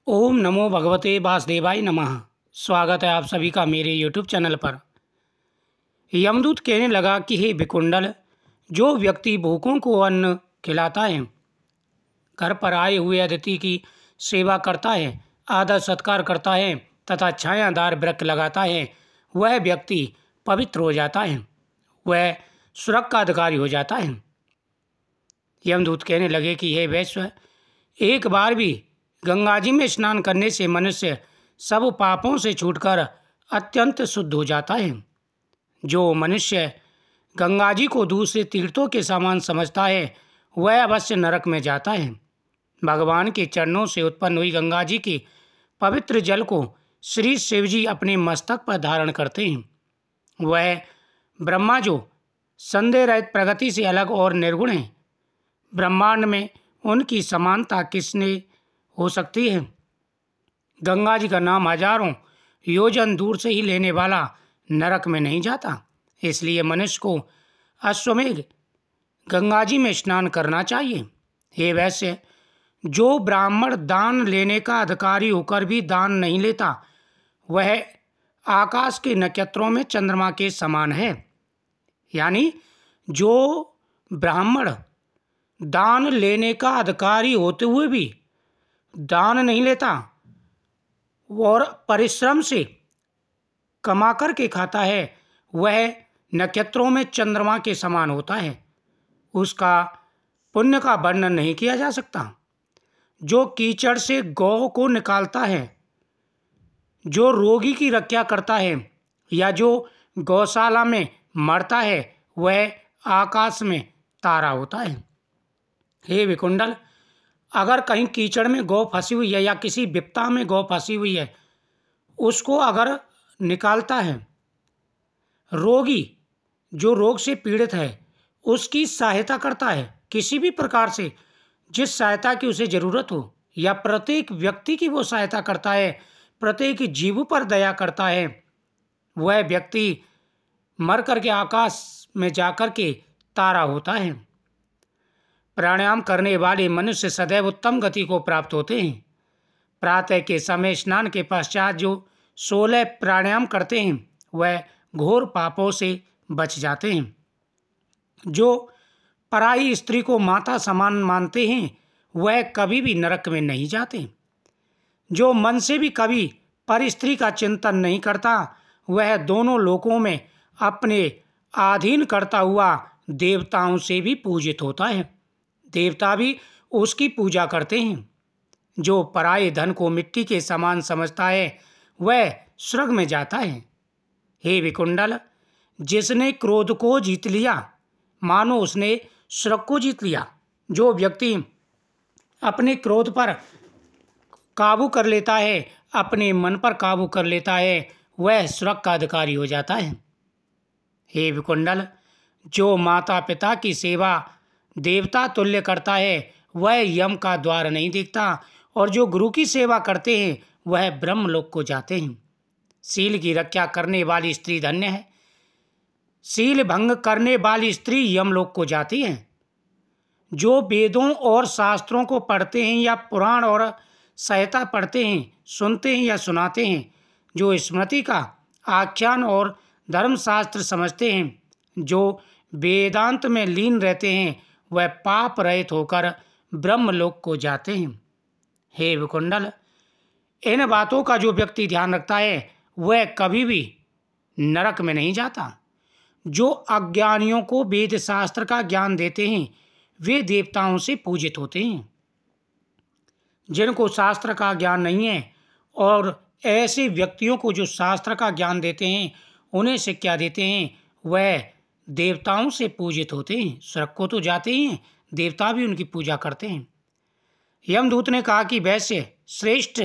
ओम नमो भगवते वासुदेवाय नमः। स्वागत है आप सभी का मेरे यूट्यूब चैनल पर। यमदूत कहने लगा कि हे विकुंडल, जो व्यक्ति भूखों को अन्न खिलाता है, घर पर आए हुए अतिथि की सेवा करता है, आदर सत्कार करता है तथा छायादार वृक्ष लगाता है, वह व्यक्ति पवित्र हो जाता है, वह स्वर्ग का अधिकारी हो जाता है। यमदूत कहने लगे कि हे वैश्य, एक बार भी गंगा जी में स्नान करने से मनुष्य सब पापों से छूटकर अत्यंत शुद्ध हो जाता है। जो मनुष्य गंगा जी को दूसरे तीर्थों के समान समझता है, वह अवश्य नरक में जाता है। भगवान के चरणों से उत्पन्न हुई गंगा जी के पवित्र जल को श्री शिव जी अपने मस्तक पर धारण करते हैं। वह ब्रह्मा जो संदेह रहित प्रगति से अलग और निर्गुण है, ब्रह्मांड में उनकी समानता किसने हो सकती है। गंगा जी का नाम हजारों योजन दूर से ही लेने वाला नरक में नहीं जाता, इसलिए मनुष्य को अश्वमेध गंगा जी में स्नान करना चाहिए। हे वैश्य, जो ब्राह्मण दान लेने का अधिकारी होकर भी दान नहीं लेता, वह आकाश के नक्षत्रों में चंद्रमा के समान है। यानी जो ब्राह्मण दान लेने का अधिकारी होते हुए भी दान नहीं लेता और परिश्रम से कमा कर के खाता है, वह नक्षत्रों में चंद्रमा के समान होता है। उसका पुण्य का वर्णन नहीं किया जा सकता। जो कीचड़ से गौ को निकालता है, जो रोगी की रक्षा करता है या जो गौशाला में मरता है, वह आकाश में तारा होता है। हे विकुंडल, अगर कहीं कीचड़ में गौ फंसी हुई है या किसी विपदा में गौ फंसी हुई है, उसको अगर निकालता है, रोगी जो रोग से पीड़ित है उसकी सहायता करता है किसी भी प्रकार से, जिस सहायता की उसे ज़रूरत हो, या प्रत्येक व्यक्ति की वो सहायता करता है, प्रत्येक जीव पर दया करता है, वह व्यक्ति मर करके आकाश में जाकर के तारा होता है। प्राणायाम करने वाले मनुष्य सदैव उत्तम गति को प्राप्त होते हैं। प्रातः के समय स्नान के पश्चात जो 16 प्राणायाम करते हैं, वह घोर पापों से बच जाते हैं। जो पराई स्त्री को माता समान मानते हैं, वह कभी भी नरक में नहीं जाते। जो मन से भी कभी पर स्त्री का चिंतन नहीं करता, वह दोनों लोकों में अपने अधीन करता हुआ देवताओं से भी पूजित होता है। देवता भी उसकी पूजा करते हैं। जो पराये धन को मिट्टी के समान समझता है, वह स्वर्ग में जाता है। हे विकुंडल, जिसने क्रोध को जीत लिया, मानो उसने स्वर्ग को जीत लिया। जो व्यक्ति अपने क्रोध पर काबू कर लेता है, अपने मन पर काबू कर लेता है, वह स्वर्ग का अधिकारी हो जाता है। हे विकुंडल, जो माता पिता की सेवा देवता तुल्य करता है, वह यम का द्वार नहीं देखता, और जो गुरु की सेवा करते हैं, वह ब्रह्मलोक को जाते हैं। शील की रक्षा करने वाली स्त्री धन्य है। शील भंग करने वाली स्त्री यमलोक को जाती है। जो वेदों और शास्त्रों को पढ़ते हैं या पुराण और संहिता पढ़ते हैं, सुनते हैं या सुनाते हैं, जो स्मृति का आख्यान और धर्मशास्त्र समझते हैं, जो वेदांत में लीन रहते हैं, वह पाप रहित होकर ब्रह्मलोक को जाते हैं। हे विकुंडल, इन बातों का जो व्यक्ति ध्यान रखता है, वह कभी भी नरक में नहीं जाता। जो अज्ञानियों को वेद शास्त्र का ज्ञान देते हैं, वे देवताओं से पूजित होते हैं। जिनको शास्त्र का ज्ञान नहीं है और ऐसे व्यक्तियों को जो शास्त्र का ज्ञान देते हैं, उन्हें शिक्षा देते हैं, वह देवताओं से पूजित होते हैं। स्वर्ग को तो जाते ही हैं, देवता भी उनकी पूजा करते हैं। यमदूत ने कहा कि वैश्य श्रेष्ठ,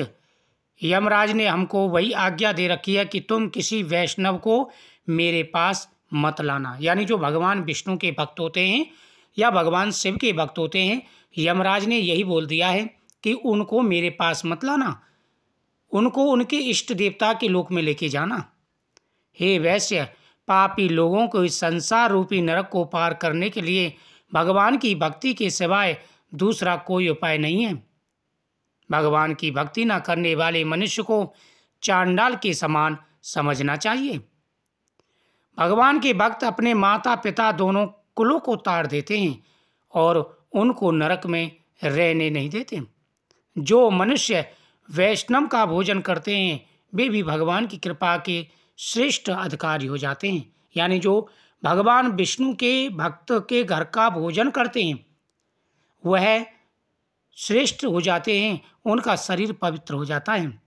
यमराज ने हमको वही आज्ञा दे रखी है कि तुम किसी वैष्णव को मेरे पास मत लाना। यानी जो भगवान विष्णु के भक्त होते हैं या भगवान शिव के भक्त होते हैं, यमराज ने यही बोल दिया है कि उनको मेरे पास मत लाना, उनको उनके इष्ट देवता के लोक में लेके जाना। हे वैश्य, पापी लोगों को इस संसार रूपी नरक को पार करने के लिए भगवान की भक्ति के सिवाय दूसरा कोई उपाय नहीं है। भगवान की भक्ति न करने वाले मनुष्य को चांडाल के समान समझना चाहिए। भगवान के भक्त अपने माता पिता दोनों कुलों को ताड़ देते हैं और उनको नरक में रहने नहीं देते। जो मनुष्य वैष्णव का भोजन करते हैं वे भी भगवान की कृपा के श्रेष्ठ अधिकारी हो जाते हैं। यानी जो भगवान विष्णु के भक्त के घर का भोजन करते हैं वह श्रेष्ठ हो जाते हैं, उनका शरीर पवित्र हो जाता है।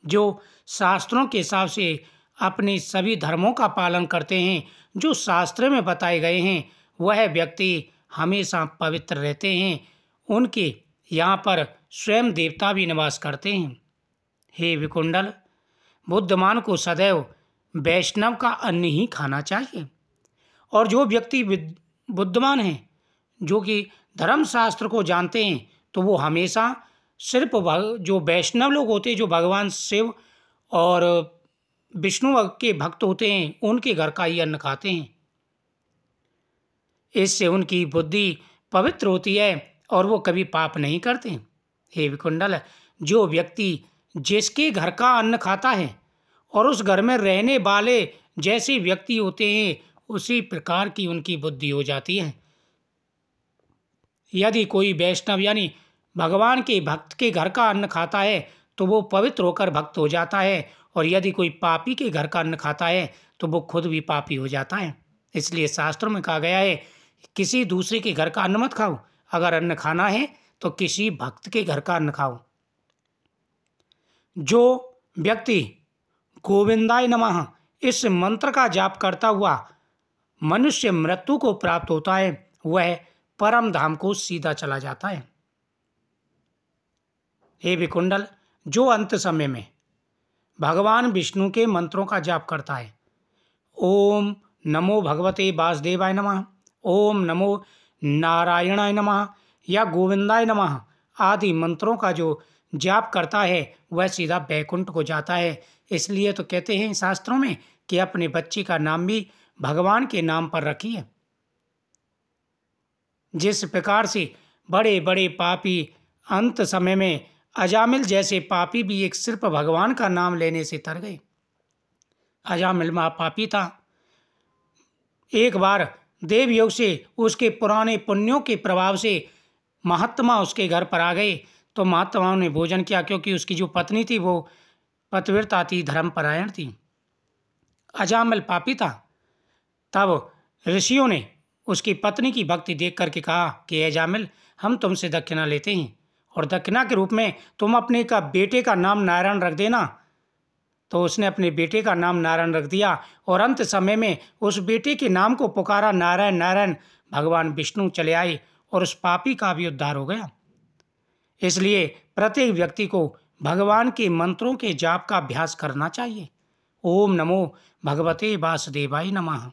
जो शास्त्रों के हिसाब से अपने सभी धर्मों का पालन करते हैं जो शास्त्र में बताए गए हैं वह व्यक्ति हमेशा पवित्र रहते हैं। उनके यहाँ पर स्वयं देवता भी निवास करते हैं। हे विकुंडल, बुद्धिमान को सदैव वैष्णव का अन्न ही खाना चाहिए। और जो व्यक्ति बुद्धिमान हैं, जो कि धर्मशास्त्र को जानते हैं, तो वो हमेशा सिर्फ जो वैष्णव लोग होते हैं, जो भगवान शिव और विष्णु के भक्त होते हैं, उनके घर का ही अन्न खाते हैं। इससे उनकी बुद्धि पवित्र होती है और वो कभी पाप नहीं करते। हे विकुंडल, जो व्यक्ति जिसके घर का अन्न खाता है और उस घर में रहने वाले जैसे व्यक्ति होते हैं उसी प्रकार की उनकी बुद्धि हो जाती है। यदि कोई वैष्णव यानी भगवान के भक्त के घर का अन्न खाता है तो वो पवित्र होकर भक्त हो जाता है, और यदि कोई पापी के घर का अन्न खाता है तो वो खुद भी पापी हो जाता है। इसलिए शास्त्रों में कहा गया है किसी दूसरे के घर का अन्न मत खाओ, अगर अन्न खाना है तो किसी भक्त के घर का अन्न खाओ। जो व्यक्ति गोविंदाय नमः इस मंत्र का जाप करता हुआ मनुष्य मृत्यु को प्राप्त होता है वह परम धाम को सीधा चला जाता है। हे विकुंडल, जो अंत समय में भगवान विष्णु के मंत्रों का जाप करता है, ओम नमो भगवते वासुदेवाय नमः, ओम नमो नारायणाय नमः या गोविंदाय नमः आदि मंत्रों का जो जाप करता है वह सीधा बैकुंठ को जाता है। इसलिए तो कहते हैं शास्त्रों में कि अपने बच्चे का नाम भी भगवान के नाम पर रखिए। जिस प्रकार से बड़े बड़े पापी अंत समय में अजामिल जैसे पापी भी एक सिर्फ भगवान का नाम लेने से तर गए। अजामिल महापापी था। एक बार देवयोग से उसके पुराने पुण्यों के प्रभाव से महात्मा उसके घर पर आ गए तो महात्माओं ने भोजन किया, क्योंकि उसकी जो पत्नी थी वो पतिव्रता थी, धर्मपरायण थी। अजामिल पापी था। तब ऋषियों ने उसकी पत्नी की भक्ति देख करके कहा कि अजामिल, हम तुमसे दक्षिणा लेते हैं और दक्षिणा के रूप में तुम अपने का बेटे का नाम नारायण रख देना। तो उसने अपने बेटे का नाम नारायण रख दिया और अंत समय में उस बेटे के नाम को पुकारा नारायण नारायण। भगवान विष्णु चले आए और उस पापी का भी उद्धार हो गया। इसलिए प्रत्येक व्यक्ति को भगवान के मंत्रों के जाप का अभ्यास करना चाहिए। ओम नमो भगवते वासुदेवाय नमः।